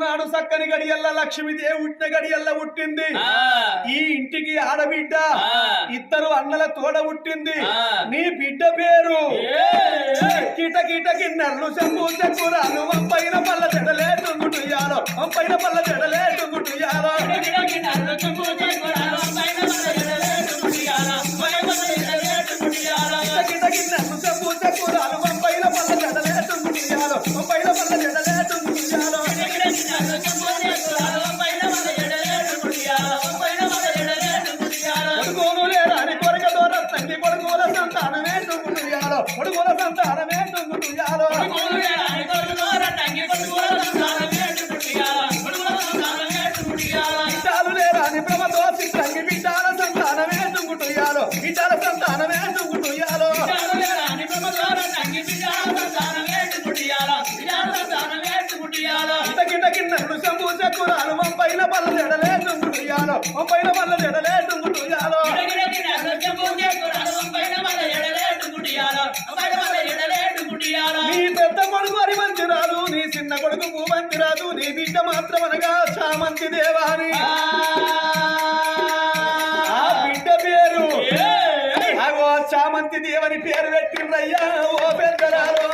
నాడు చక్కని గడియల్ల లక్ష్మీదేవి పుట్టిన గడియల్ల పుట్టింది. ఈ ఇంటికి ఆడబిడ్డ ఇద్దరు అన్నల తోడ పుట్టింది. నీ బిడ్డ పేరు కిటకిటకి నల్లు చెంపు చెక్కురాలు పైన పల్ల చెడలే తుంగుటుయాలో పైన పల్ల చెడలే తుంగుటుయాలో కిటకిటకి నల్లు చెంపు చెక్కురాలు పైన పల్ల చెడలే తుంగుటుయాలో పైన పల్ల చెడలే తుంగుటుయాలో కొడుకుల సంతానమే తుంగుటుయాలో కొడుకుల సంతానమే తుంగుటుయాలో ఇటాలు లేరాని భ్రమతో చిత్రంగి బిడ్డాల సంతానమే తుంగుటుయాలో ఇటాల సంతానమే తుంగుటుయాలో కిటకిటకి నన్ను శంభు చెక్కురాలు పైన పల్ల జడలే తుంగుటుయాలో పైన పల్ల జడలే తుంగుటుయాలో నీ పెద్ద కొడుకు హరిమంతిరాదు నీ చిన్న కొడుకు భూమంతిరాదు నీ బిడ్డ మాత్రం అనగా చామంతి దేవాని ఆ బిడ్డ పేరు అగో చామంతి దేవని పేరు పెట్టిండ్రయ్యా ఓ పెద్దరాలు